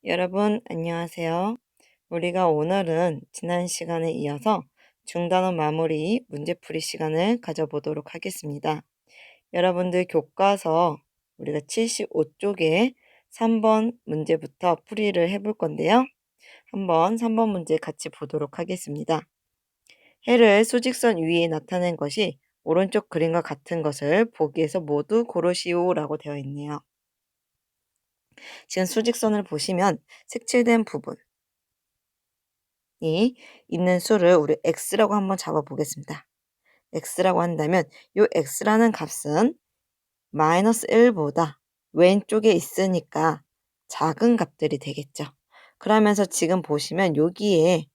여러분, 안녕하세요. 우리가 오늘은 지난 시간에 이어서 중단원 마무리 문제풀이 시간을 가져보도록 하겠습니다. 여러분들 교과서 우리가 75쪽에 3번 문제부터 풀이를 해볼 건데요. 한번 3번 문제 같이 보도록 하겠습니다. 해를 수직선 위에 나타낸 것이 오른쪽 그림과 같은 것을 보기에서 모두 고르시오라고 되어 있네요. 지금 수직선을 보시면 색칠된 부분이 있는 수를 우리 x라고 한번 잡아 보겠습니다. x라고 한다면 이 x라는 값은 마이너스 1보다 왼쪽에 있으니까 작은 값들이 되겠죠. 그러면서 지금 보시면 여기에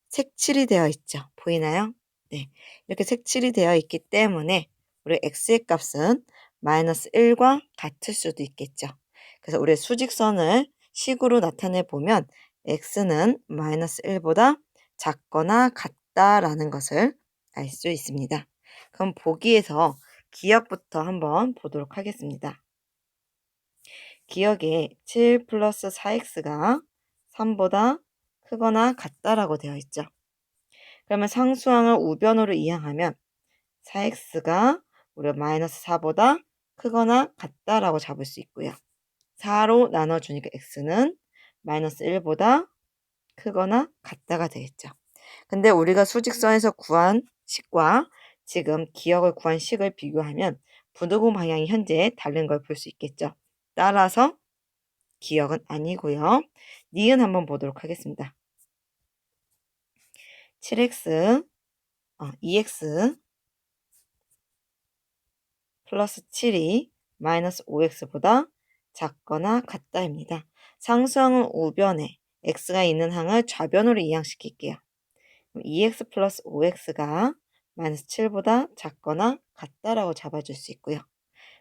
색칠이 되어 있죠. 보이나요? 네, 이렇게 색칠이 되어 있기 때문에 우리 x의 값은 마이너스 1과 같을 수도 있겠죠. 그래서 우리 수직선을 식으로 나타내 보면 x는 마이너스 1보다 작거나 같다라는 것을 알 수 있습니다. 그럼 보기에서 기억부터 한번 보도록 하겠습니다. 기억에 7 플러스 4x가 3보다 크거나 같다라고 되어 있죠. 그러면 상수항을 우변으로 이항하면 4x가 우리가 마이너스 4보다 크거나 같다라고 잡을 수 있고요. 4로 나눠주니까 x는 마이너스 1보다 크거나 같다가 되겠죠. 근데 우리가 수직선에서 구한 식과 지금 기억을 구한 식을 비교하면 부등호 방향이 현재 다른 걸 볼 수 있겠죠. 따라서 기억은 아니고요. 니은 한번 보도록 하겠습니다. 7x, 2x 플러스 7이 마이너스 5x보다 작거나 같다입니다. 상수항은 우변에 x가 있는 항을 좌변으로 이항시킬게요. 2x 플러스 5x가 마이너스 7보다 작거나 같다라고 잡아줄 수 있고요.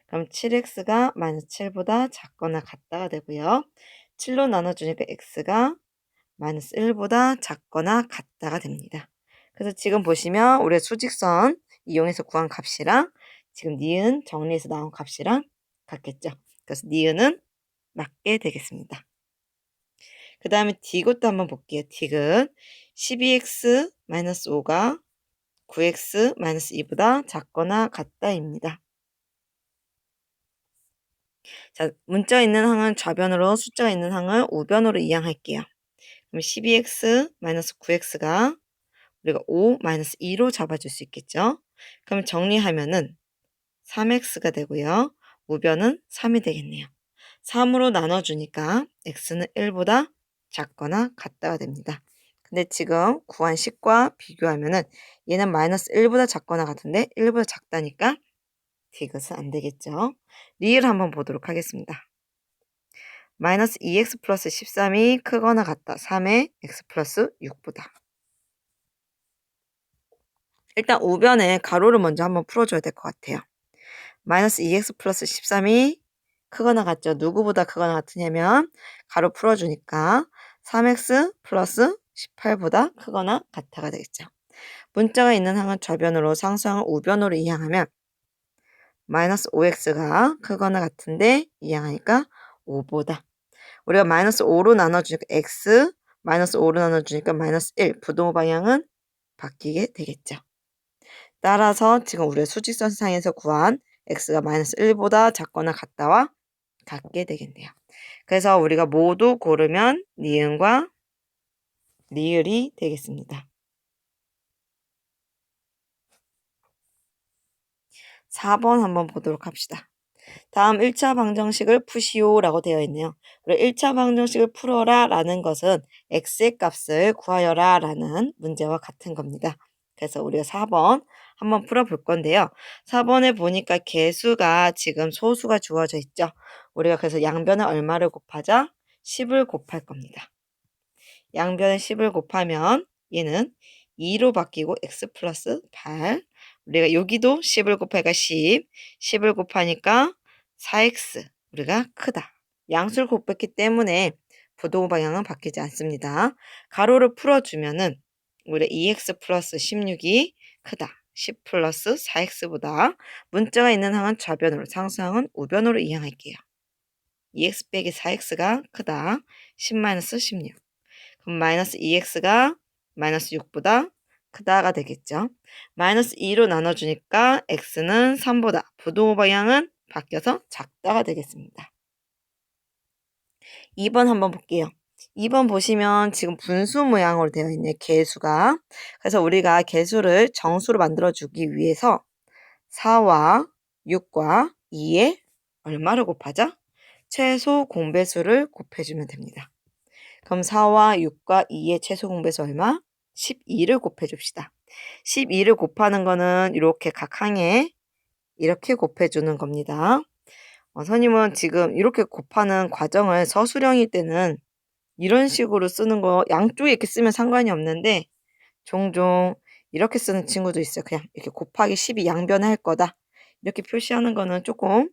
그럼 7x가 마이너스 7보다 작거나 같다가 되고요. 7로 나눠주니까 x가 마이너스 1보다 작거나 같다가 됩니다. 그래서 지금 보시면 우리 수직선 이용해서 구한 값이랑 지금 니은 정리해서 나온 값이랑 같겠죠. 그래서 니은은 맞게 되겠습니다. 그 다음에 디귿도 한번 볼게요. 디귿 12x-5가 9x-2보다 작거나 같다입니다. 자, 문자 있는 항은 좌변으로 숫자가 있는 항을 우변으로 이항할게요. 그럼 12x-9x가 우리가 5-2로 잡아줄 수 있겠죠. 그럼 정리하면은 3x가 되고요. 우변은 3이 되겠네요. 3으로 나눠주니까 x는 1보다 작거나 같다가 됩니다. 근데 지금 구한 식과 비교하면은 얘는 마이너스 1보다 작거나 같은데 1보다 작다니까 디귿은 안 되겠죠. 리을 한번 보도록 하겠습니다. 마이너스 2x 플러스 13이 크거나 같다. 3의 x 플러스 6보다. 일단 우변에 가로를 먼저 한번 풀어줘야 될 것 같아요. 마이너스 2x 플러스 13이 크거나 같죠. 누구보다 크거나 같으냐면 가로 풀어주니까 3x 플러스 18보다 크거나 같아가 되겠죠. 문자가 있는 항은 좌변으로 상수항을 우변으로 이항하면 마이너스 5x가 크거나 같은데 이항하니까 5보다. 우리가 마이너스 5로 나눠주니까 x, 마이너스 5로 나눠주니까 마이너스 1. 부등호 방향은 바뀌게 되겠죠. 따라서 지금 우리가 수직선상에서 구한 x가 마이너스 1보다 작거나 같다와 같게 되겠네요. 그래서 우리가 모두 고르면 니은과 리을이 되겠습니다. 4번 한번 보도록 합시다. 다음 1차 방정식을 푸시오라고 되어 있네요. 그리고 1차 방정식을 풀어라 라는 것은 x의 값을 구하여라 라는 문제와 같은 겁니다. 그래서 우리가 4번 한번 풀어볼 건데요. 4번에 보니까 개수가 지금 소수가 주어져 있죠. 우리가 그래서 양변에 얼마를 곱하자? 10을 곱할 겁니다. 양변에 10을 곱하면 얘는 2로 바뀌고 x 플러스 8. 우리가 여기도 10을 곱하니까 10. 10을 곱하니까 4x. 우리가 크다. 양수를 곱했기 때문에 부등호 방향은 바뀌지 않습니다. 가로를 풀어주면은 우리가 2x 플러스 16이 크다. 10 플러스 4x보다 문자가 있는 항은 좌변으로 상수항은 우변으로 이항할게요. 2x 빼기 4x가 크다. 10-16. 그럼 마이너스 2x가 마이너스 6보다 크다가 되겠죠. 마이너스 2로 나눠주니까 x는 3보다 부동호 방향은 바뀌어서 작다가 되겠습니다. 2번 한번 볼게요. 2번 보시면 지금 분수 모양으로 되어 있네요. 개수가. 그래서 우리가 개수를 정수로 만들어주기 위해서 4와 6과 2에 얼마를 곱하죠? 최소 공배수를 곱해주면 됩니다. 그럼 4와 6과 2의 최소 공배수 얼마? 12를 곱해줍시다. 12를 곱하는 거는 이렇게 각 항에 이렇게 곱해주는 겁니다. 선생님은 지금 이렇게 곱하는 과정을 서술형일 때는 이런 식으로 쓰는 거 양쪽에 이렇게 쓰면 상관이 없는데 종종 이렇게 쓰는 친구도 있어요. 그냥 이렇게 곱하기 12 양변할 거다. 이렇게 표시하는 거는 조금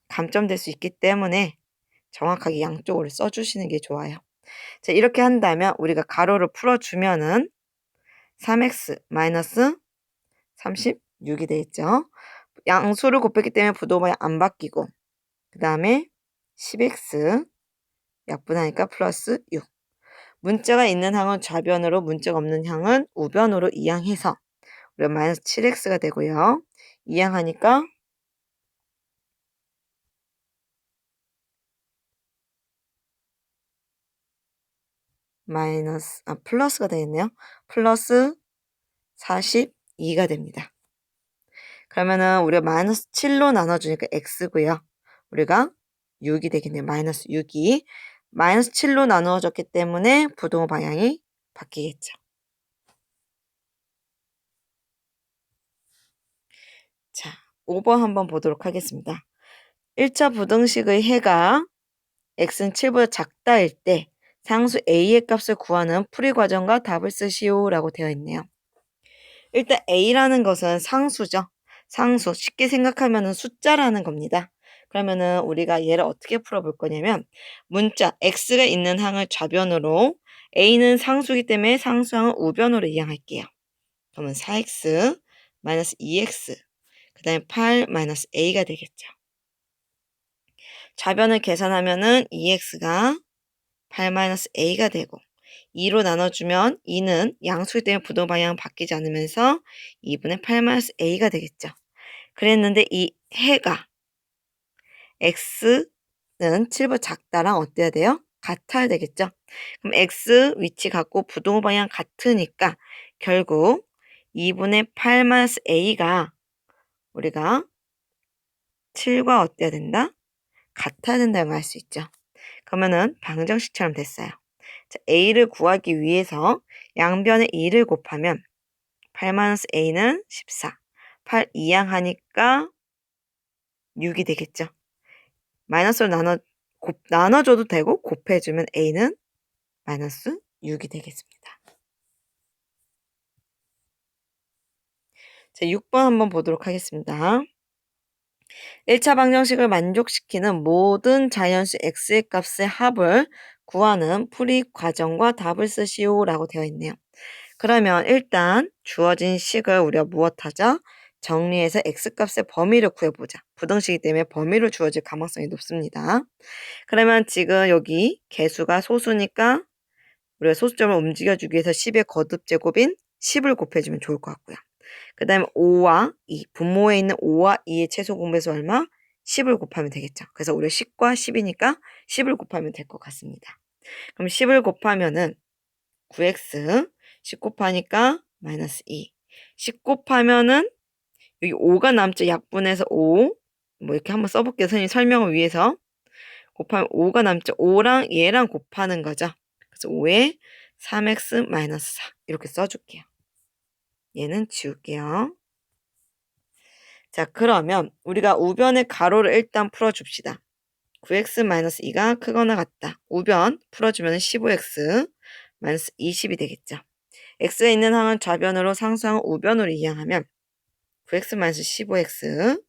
감점될 수 있기 때문에 정확하게 양쪽으로 써주시는 게 좋아요. 자, 이렇게 한다면 우리가 가로를 풀어주면은 3x 마이너스 36이 되겠죠. 양수를 곱했기 때문에 부동반이 안 바뀌고 그 다음에 10x 약분하니까 플러스 6. 문자가 있는 항은 좌변으로 문자가 없는 항은 우변으로 이항해서 우리가 마이너스 7x가 되고요. 이항하니까 플러스가 되겠네요. 플러스 42가 됩니다. 그러면은 우리가 마이너스 7로 나눠주니까 x고요. 우리가 6이 되겠네요. 마이너스 6이. 마이너스 7로 나누어졌기 때문에 부동호 방향이 바뀌겠죠. 자, 5번 한번 보도록 하겠습니다. 1차 부등식의 해가 x는 7보다 작다일 때 상수 a의 값을 구하는 풀이 과정과 답을 쓰시오 라고 되어 있네요. 일단 a라는 것은 상수죠. 상수, 쉽게 생각하면 숫자라는 겁니다. 그러면은 우리가 얘를 어떻게 풀어볼 거냐면 문자 x가 있는 항을 좌변으로 a는 상수이기 때문에 상수항을 우변으로 이항할게요. 그러면 4x 마이너스 2x 그 다음에 8 마이너스 a가 되겠죠. 좌변을 계산하면은 2x가 8 마이너스 a가 되고 2로 나눠주면 2는 양수이기 때문에 부동 방향은 바뀌지 않으면서 2분의 8 마이너스 a가 되겠죠. 그랬는데 이 해가 x는 7보다 작다랑 어때야 돼요? 같아야 되겠죠. 그럼 x 위치 같고 부동호 방향 같으니까 결국 2분의 8 마이너스 a가 우리가 7과 어때야 된다? 같아야 된다고 할 수 있죠. 그러면은 방정식처럼 됐어요. 자, a를 구하기 위해서 양변에 2를 곱하면 8-a는 14. 8 이항하니까 6이 되겠죠. 마이너스로 나눠줘도 되고 곱해주면 a는 마이너스 6이 되겠습니다. 자, 6번 한번 보도록 하겠습니다. 1차 방정식을 만족시키는 모든 자연수 x의 값의 합을 구하는 풀이 과정과 답을 쓰시오 라고 되어 있네요. 그러면 일단 주어진 식을 우리가 무엇하죠? 정리해서 x값의 범위를 구해보자. 부등식이기 때문에 범위로 주어질 가능성이 높습니다. 그러면 지금 여기 개수가 소수니까 우리가 소수점을 움직여주기 위해서 10의 거듭제곱인 10을 곱해주면 좋을 것 같고요. 그 다음에 5와 2, 분모에 있는 5와 2의 최소 공배수 얼마? 10을 곱하면 되겠죠. 그래서 우리가 10과 10이니까 10을 곱하면 될 것 같습니다. 그럼 10을 곱하면은 9x, 10 곱하니까 마이너스 2. 10 곱하면은 여기 5가 남죠. 약분해서 5. 뭐 이렇게 한번 써볼게요. 선생님 설명을 위해서. 곱하면 5가 남죠. 5랑 얘랑 곱하는 거죠. 그래서 5에 3x 마이너스 4 이렇게 써줄게요. 얘는 지울게요. 자, 그러면 우리가 우변의 가로를 일단 풀어줍시다. 9x-2가 크거나 같다. 우변 풀어주면 15x 20이 되겠죠. x에 있는 항은 좌변으로 상수항은 우변으로 이항하면 9x-15x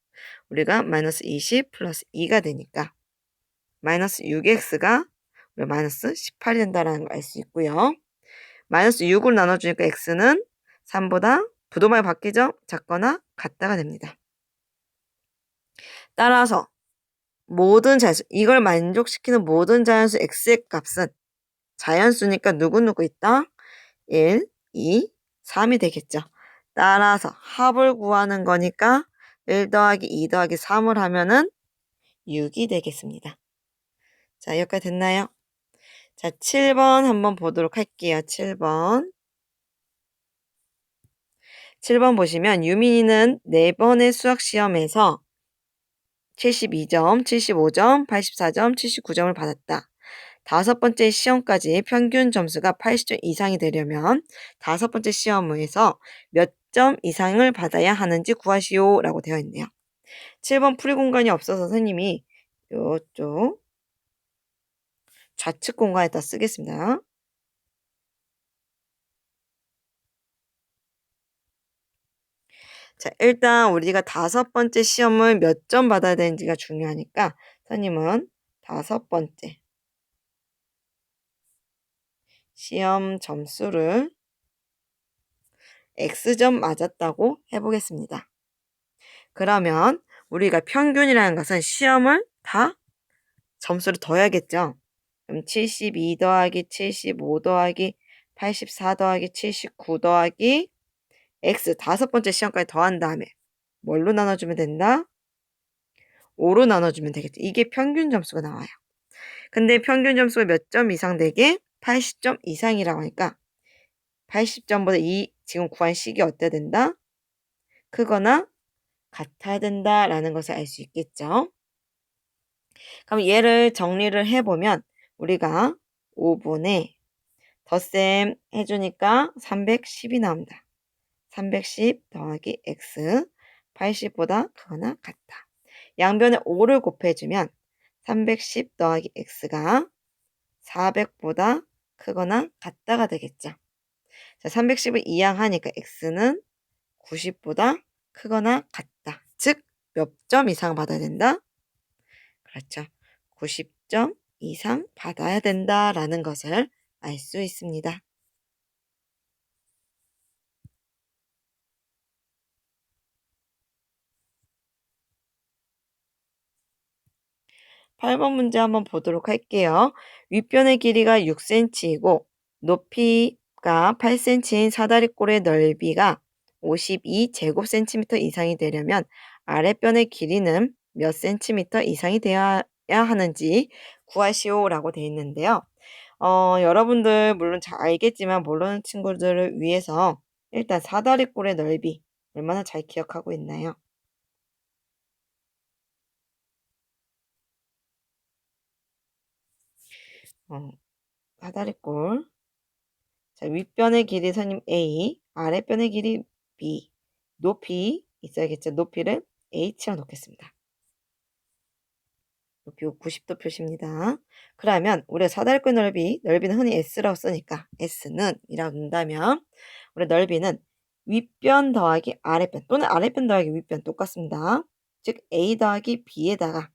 우리가 마이너스 20 플러스 2가 되니까 마이너스 6x가 마이너스 18이 된다는 걸 알 수 있고요. 마이너스 6으로 나눠주니까 x는 3보다 부동반이 바뀌죠? 작거나 같다가 됩니다. 따라서 모든 자연수, 이걸 만족시키는 모든 자연수 x의 값은 자연수니까 누구누구 있다? 1, 2, 3이 되겠죠. 따라서 합을 구하는 거니까 1 더하기 2 더하기 3을 하면은 6이 되겠습니다. 자, 여기까지 됐나요? 자, 7번 한번 보도록 할게요. 7번. 7번 보시면 유민이는 4번의 수학시험에서 72점, 75점, 84점, 79점을 받았다. 5번째 시험까지 평균 점수가 80점 이상이 되려면 5번째 시험에서 몇 점 이상을 받아야 하는지 구하시오 라고 되어 있네요. 7번 풀이 공간이 없어서 선생님이 이쪽 좌측 공간에다 쓰겠습니다. 자, 일단 우리가 5번째 시험을 몇 점 받아야 되는지가 중요하니까 선생님은 5번째 시험 점수를 X점 맞았다고 해보겠습니다. 그러면 우리가 평균이라는 것은 시험을 다 점수를 더해야겠죠. 그럼 72 더하기 75 더하기 84 더하기 79 더하기 X 5번째 시험까지 더한 다음에 뭘로 나눠주면 된다? 5로 나눠주면 되겠죠. 이게 평균 점수가 나와요. 근데 평균 점수가 몇 점 이상 되게? 80점 이상이라고 하니까 80점보다 이 지금 구한 식이 어때야 된다? 크거나 같아야 된다라는 것을 알 수 있겠죠. 그럼 얘를 정리를 해보면 우리가 5분의 덧셈 해주니까 310이 나옵니다. 310 더하기 x 80보다 크거나 같다. 양변에 5를 곱해주면 310 더하기 x가 400보다 크거나 같다가 되겠죠. 자, 310을 이항하니까 x는 90보다 크거나 같다. 즉, 몇 점 이상 받아야 된다? 그렇죠. 90점 이상 받아야 된다라는 것을 알 수 있습니다. 8번 문제 한번 보도록 할게요. 윗변의 길이가 6cm이고 높이가 8cm인 사다리꼴의 넓이가 52제곱센티미터 이상이 되려면 아랫변의 길이는 몇 센티미터 이상이 되어야 하는지 구하시오라고 되어 있는데요. 여러분들 물론 잘 알겠지만 모르는 친구들을 위해서 일단 사다리꼴의 넓이 얼마나 잘 기억하고 있나요? 사다리꼴. 자, 윗변의 길이 선님 A, 아랫변의 길이 B, 높이 있어야겠죠. 높이를 H로 놓겠습니다. 높이 90도 표시입니다. 그러면 우리가 사다리꼴 넓이는 흔히 S라고 쓰니까 S는 이라고 논다면 우리 넓이는 윗변 더하기 아랫변 또는 아랫변 더하기 윗변 똑같습니다. 즉 A 더하기 B에다가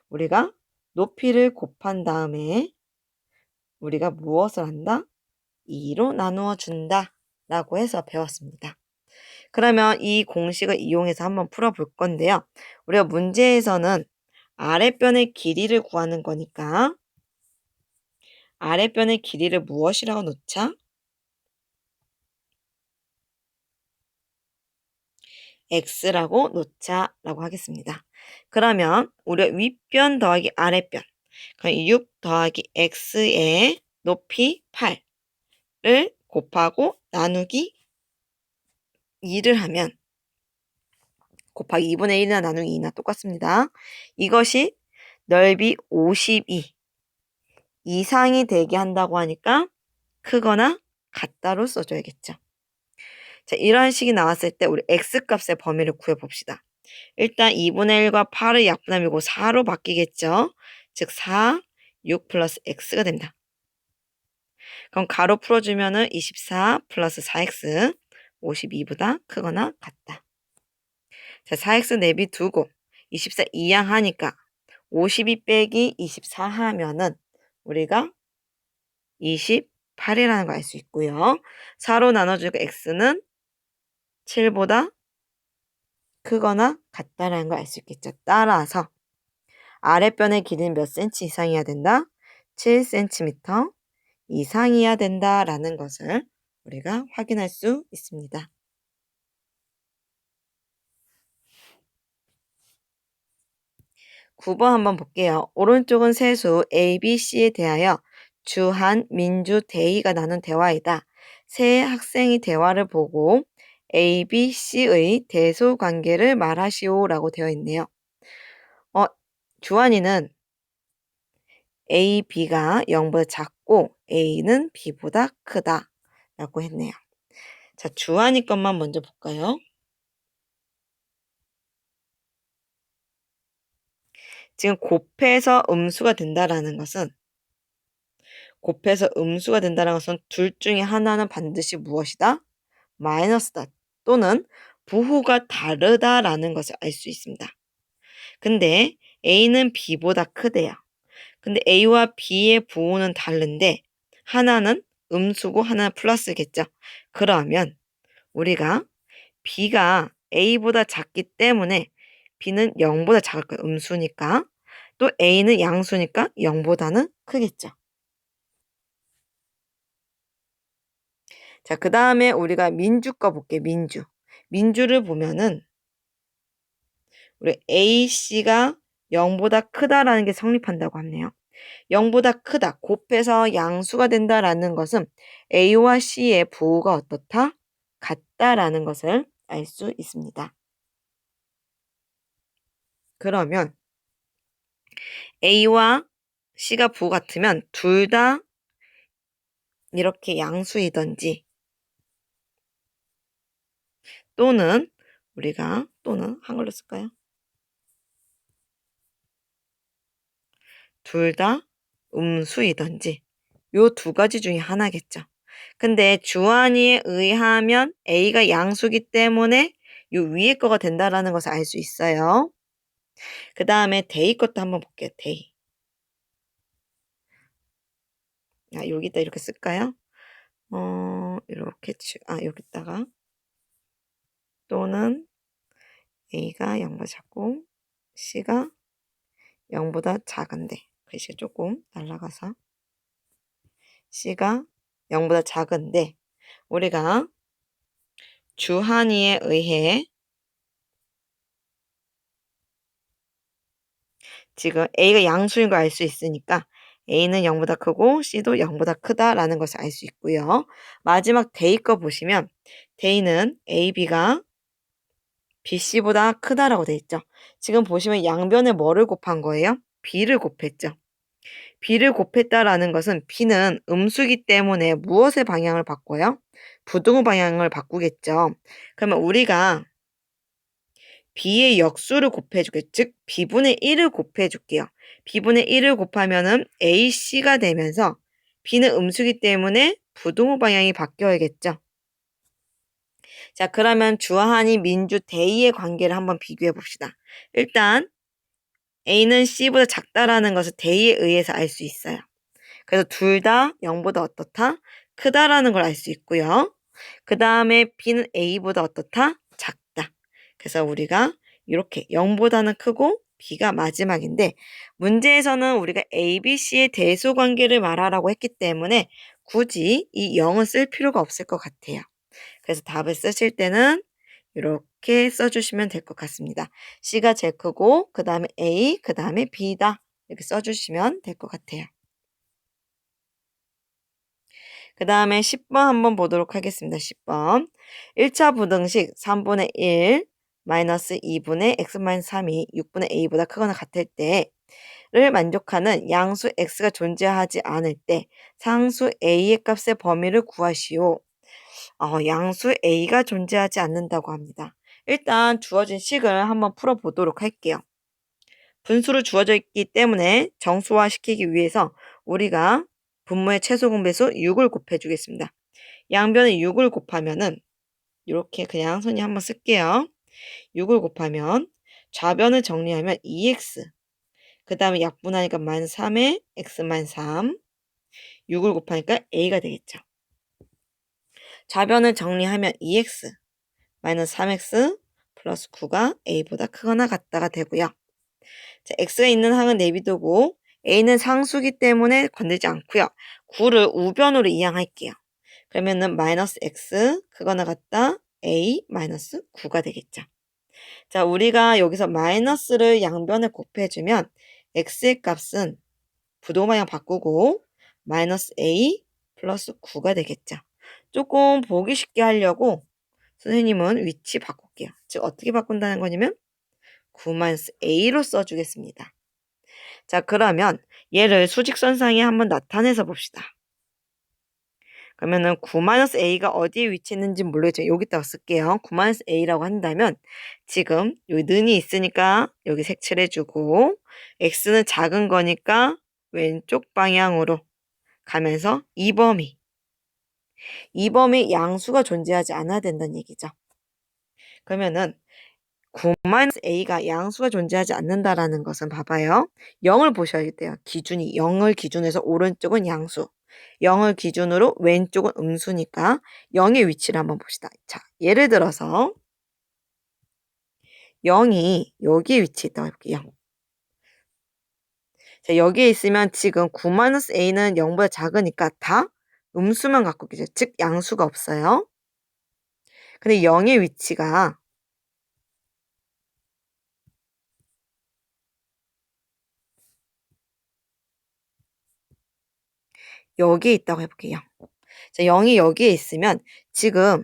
우리가 높이를 곱한 다음에 우리가 무엇을 한다? 2로 나누어 준다 라고 해서 배웠습니다. 그러면 이 공식을 이용해서 한번 풀어볼 건데요. 우리가 문제에서는 아랫변의 길이를 구하는 거니까 아랫변의 길이를 무엇이라고 놓자? x라고 놓자라고 하겠습니다. 그러면 우리가 윗변 더하기 아랫변 그럼 6 더하기 x의 높이 8을 곱하고 나누기 2를 하면 곱하기 2분의 1이나 나누기 2나 똑같습니다. 이것이 넓이 52 이상이 되게 한다고 하니까 크거나 같다로 써줘야겠죠. 자, 이런 식이 나왔을 때 우리 x값의 범위를 구해봅시다. 일단 2분의 1과 8의 약분함이고 4로 바뀌겠죠. 즉 4, 6 플러스 x가 됩니다. 그럼 가로 풀어주면은 24 플러스 4x 52보다 크거나 같다. 자, 4x 내비두고 24 이항하니까 52 빼기 24 하면은 우리가 28이라는 걸 알 수 있고요. 4로 나눠주니까 x는 7보다 크거나 같다라는 걸 알 수 있겠죠. 따라서 아랫변의 길이는 몇 cm 이상이어야 된다? 7cm 이상이어야 된다라는 것을 우리가 확인할 수 있습니다. 9번 한번 볼게요. 오른쪽은 세수 A, B, C에 대하여 주한, 민주, 대의가 나눈 대화이다. 세 학생이 대화를 보고 A, B, C의 대소 관계를 말하시오라고 되어 있네요. 주한이는 A, B가 0보다 작고 A는 B보다 크다 라고 했네요. 자, 주한이 것만 먼저 볼까요? 지금 곱해서 음수가 된다는 것은 둘 중에 하나는 반드시 무엇이다? 마이너스다 또는 부호가 다르다라는 것을 알 수 있습니다. 근데 A는 B보다 크대요. 근데 A와 B의 부호는 다른데 하나는 음수고 하나는 플러스겠죠. 그러면 우리가 B가 A보다 작기 때문에 B는 0보다 작을 거예요. 음수니까. 또 A는 양수니까 0보다는 크겠죠. 자, 그 다음에 우리가 민주 거 볼게요. 민주를 보면은 우리 AC가 0보다 크다라는 게 성립한다고 하네요. 0보다 크다, 곱해서 양수가 된다라는 것은 A와 C의 부호가 어떻다? 같다라는 것을 알 수 있습니다. 그러면 A와 C가 부호 같으면 둘 다 이렇게 양수이든지 또는 한글로 쓸까요? 둘 다 음수이든지 요 두 가지 중에 하나겠죠. 근데 주한이에 의하면 A가 양수기 때문에 요 위에 거가 된다라는 것을 알 수 있어요. 그 다음에 대의 것도 한번 볼게요. 대의. 여기다 이렇게 쓸까요? 이렇게 여기다가 또는 A가 0보다 작고 C가 0보다 작은데 글씨가 조금 날라가서 C가 0보다 작은데 우리가 주한이에 의해 지금 A가 양수인 걸 알 수 있으니까 A는 0보다 크고 C도 0보다 크다라는 것을 알 수 있고요. 마지막 대의 거 보시면 대의는 A, B가 BC보다 크다라고 돼 있죠. 지금 보시면 양변에 뭐를 곱한 거예요? B를 곱했죠. B를 곱했다라는 것은 B는 음수기 때문에 무엇의 방향을 바꿔요? 부등호 방향을 바꾸겠죠. 그러면 우리가 B의 역수를 곱해줄게요. 즉 B분의 1을 곱해줄게요. B분의 1을 곱하면은 AC가 되면서 B는 음수기 때문에 부등호 방향이 바뀌어야겠죠. 자, 그러면 주한이 민주 대의의 관계를 한번 비교해 봅시다. 일단 A는 C보다 작다라는 것을 대의에 의해서 알 수 있어요. 그래서 둘 다 0보다 어떻다? 크다라는 걸 알 수 있고요. 그 다음에 B는 A보다 어떻다? 작다. 그래서 우리가 이렇게 0보다는 크고 B가 마지막인데 문제에서는 우리가 A, B, C의 대소 관계를 말하라고 했기 때문에 굳이 이 0은 쓸 필요가 없을 것 같아요. 그래서 답을 쓰실 때는 이렇게 써주시면 될 것 같습니다. C가 제일 크고 그 다음에 A, 그 다음에 B다. 이렇게 써주시면 될 것 같아요. 그 다음에 10번 한번 보도록 하겠습니다. 10번. 1차 부등식 3분의 1 마이너스 2분의 x-3이 6분의 a보다 크거나 같을 때를 만족하는 양수 x가 존재하지 않을 때 상수 a의 값의 범위를 구하시오. 양수 a가 존재하지 않는다고 합니다. 일단 주어진 식을 한번 풀어보도록 할게요. 분수로 주어져 있기 때문에 정수화시키기 위해서 우리가 분모의 최소 공배수 6을 곱해주겠습니다. 양변에 6을 곱하면은 이렇게 그냥 손이 한번 쓸게요. 6을 곱하면 좌변을 정리하면 2x 그 다음에 약분하니까 -3에 x-3 6을 곱하니까 a가 되겠죠. 좌변을 정리하면 2x -3x 플러스 9가 a보다 크거나 같다가 되고요. 자, x가 있는 항은 내비두고 a는 상수기 때문에 건들지 않고요. 9를 우변으로 이항할게요. 그러면은 마이너스 x 그거나 같다 a 마이너스 9가 되겠죠. 자, 우리가 여기서 마이너스를 양변에 곱해주면 x의 값은 부동방향 바꾸고 마이너스 a 플러스 9가 되겠죠. 조금 보기 쉽게 하려고 선생님은 위치 바꿀게요. 즉 어떻게 바꾼다는 거냐면 9-a로 써주겠습니다. 자, 그러면 얘를 수직선상에 한번 나타내서 봅시다. 그러면은 9-a가 어디에 위치했는지 모르겠죠. 여기다가 쓸게요. 9-a라고 한다면 지금 여기 는이 있으니까 여기 색칠해주고 x는 작은 거니까 왼쪽 방향으로 가면서 이 범위 양수가 존재하지 않아야 된다는 얘기죠. 그러면은 9-a가 양수가 존재하지 않는다라는 것은 봐봐요. 0을 보셔야겠대요. 기준이 0을 기준해서 오른쪽은 양수, 0을 기준으로 왼쪽은 음수니까 0의 위치를 한번 봅시다. 자, 예를 들어서 0이 여기에 위치했다고 해볼게요. 자, 여기에 있으면 지금 9-a는 0보다 작으니까 다 음수만 갖고 계세요. 즉 양수가 없어요. 근데 0의 위치가 여기에 있다고 해볼게요. 자, 0이 여기에 있으면 지금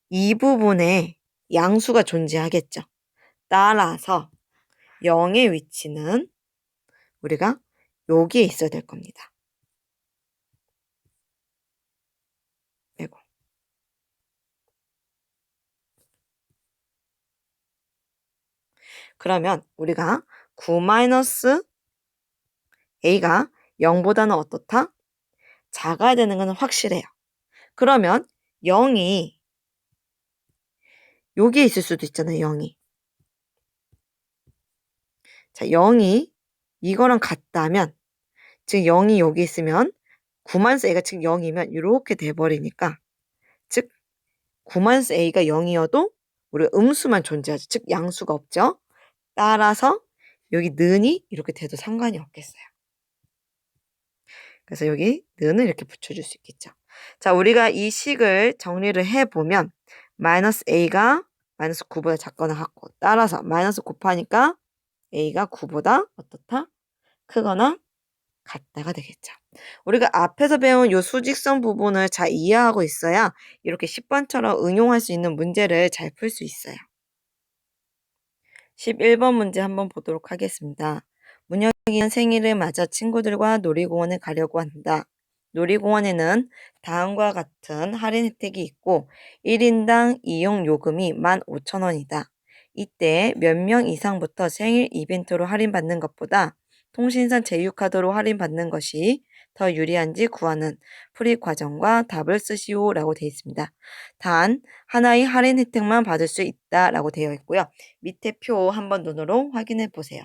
이 부분에 양수가 존재하겠죠. 따라서 0의 위치는 우리가 여기에 있어야 될 겁니다. 아이고. 그러면 우리가 9-a가 0보다는 어떻다? 작아야 되는 것은 확실해요. 그러면 0이 여기에 있을 수도 있잖아요. 0이. 자, 0이 이거랑 같다면 지금 0이 여기 있으면 9-a가 지금 0이면 이렇게 돼버리니까 즉 9-a가 0이어도 우리가 음수만 존재하죠. 즉 양수가 없죠. 따라서 여기 는이 이렇게 돼도 상관이 없겠어요. 그래서 여기 는을 이렇게 붙여줄 수 있겠죠. 자, 우리가 이 식을 정리를 해보면 -a가 -9보다 작거나 같고 따라서 마이너스 곱하니까 a가 9보다 어떻다? 크거나 같다가 되겠죠. 우리가 앞에서 배운 이 수직선 부분을 잘 이해하고 있어야 이렇게 10번처럼 응용할 수 있는 문제를 잘 풀 수 있어요. 11번 문제 한번 보도록 하겠습니다. 문혁이는 생일을 맞아 친구들과 놀이공원에 가려고 한다. 놀이공원에는 다음과 같은 할인 혜택이 있고 1인당 이용 요금이 15,000원이다. 이때 몇 명 이상부터 생일 이벤트로 할인받는 것보다 통신사 제휴카드로 할인받는 것이 더 유리한지 구하는 풀이 과정과 답을 쓰시오 라고 되어 있습니다. 단 하나의 할인 혜택만 받을 수 있다 라고 되어 있고요. 밑에 표 한번 눈으로 확인해 보세요.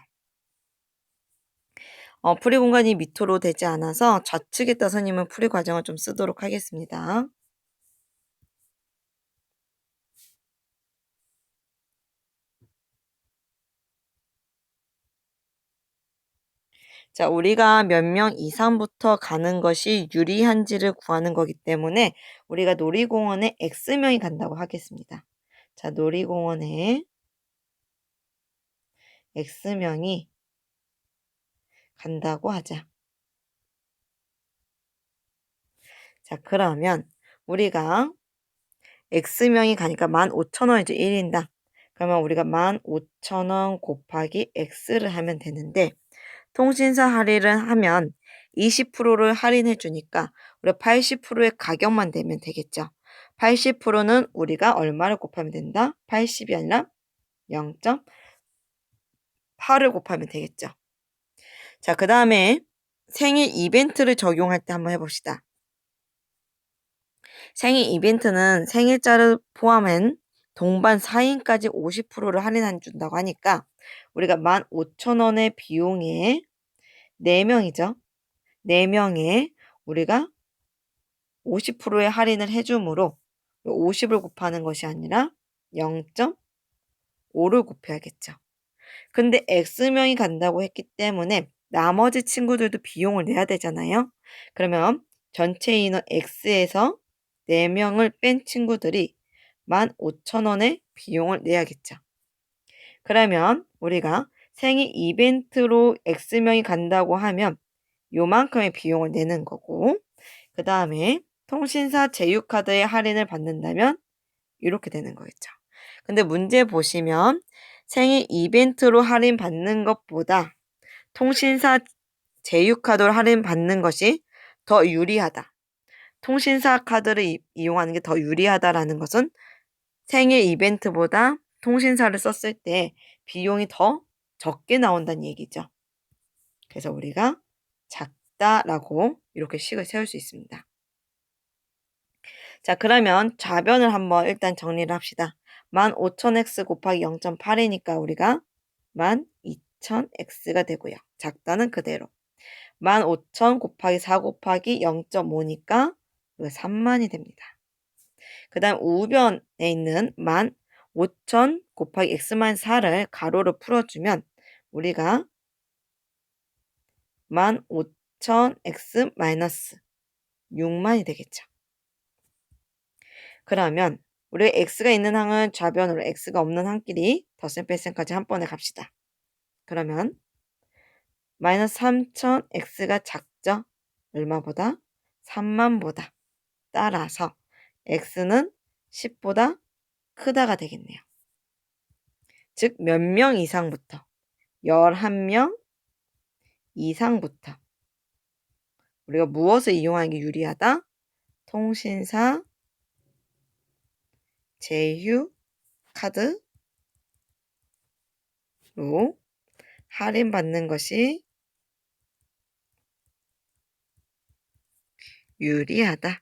풀이 공간이 밑으로 되지 않아서 좌측에다 선생님은 풀이 과정을 좀 쓰도록 하겠습니다. 자, 우리가 몇 명 이상부터 가는 것이 유리한지를 구하는 거기 때문에 우리가 놀이공원에 X명이 간다고 하겠습니다. 자, 놀이공원에 X명이 간다고 하자. 자, 그러면 우리가 X명이 가니까 15,000원이죠. 1인당. 그러면 우리가 15,000원 곱하기 X를 하면 되는데 통신사 할인을 하면 20%를 할인해 주니까 우리가 80%의 가격만 되면 되겠죠. 80%는 우리가 얼마를 곱하면 된다? 80이 아니라 0.8을 곱하면 되겠죠. 자, 그 다음에 생일 이벤트를 적용할 때 한번 해봅시다. 생일 이벤트는 생일자를 포함한 동반 4인까지 50%를 할인해 준다고 하니까 우리가 15,000원의 비용에 4명이죠. 4명에 우리가 50%의 할인을 해주므로 50을 곱하는 것이 아니라 0.5를 곱해야겠죠. 근데 X명이 간다고 했기 때문에 나머지 친구들도 비용을 내야 되잖아요. 그러면 전체 인원 X에서 4명을 뺀 친구들이 15,000원의 비용을 내야겠죠. 그러면 우리가 생일 이벤트로 X명이 간다고 하면 요만큼의 비용을 내는 거고, 그 다음에 통신사 제휴카드에 할인을 받는다면 이렇게 되는 거겠죠. 근데 문제 보시면 생일 이벤트로 할인 받는 것보다 통신사 제휴카드로 할인 받는 것이 더 유리하다. 통신사 카드를 이용하는 게 더 유리하다라는 것은 생일 이벤트보다 통신사를 썼을 때 비용이 더 적게 나온다는 얘기죠. 그래서 우리가 작다라고 이렇게 식을 세울 수 있습니다. 자, 그러면 좌변을 한번 일단 정리를 합시다. 15,000x 곱하기 0.8이니까 우리가 12,000x가 되고요. 작다는 그대로. 15,000 곱하기 4 곱하기 0.5니까 3만이 됩니다. 그 다음 우변에 있는 15,000 곱하기 x-4를 가로로 풀어주면 우리가 15,000x 마이너스 6만이 되겠죠. 그러면 우리 x가 있는 항은 좌변으로 x가 없는 항끼리 덧셈 뺄셈까지 한 번에 갑시다. 그러면 마이너스 3,000x가 작죠? 얼마보다? 3만보다. 따라서 x는 10보다 크다가 되겠네요. 즉 몇 명 이상부터 11명 이상부터 우리가 무엇을 이용하는 게 유리하다? 통신사 제휴 카드로 할인받는 것이 유리하다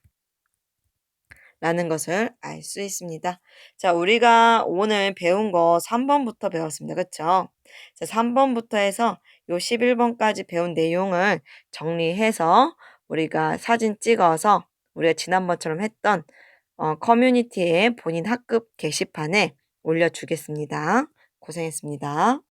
라는 것을 알 수 있습니다. 자, 우리가 오늘 배운 거 3번부터 배웠습니다. 그쵸? 자, 3번부터 해서 요 11번까지 배운 내용을 정리해서 우리가 사진 찍어서 우리가 지난번처럼 했던 커뮤니티에 본인 학급 게시판에 올려주겠습니다. 고생했습니다.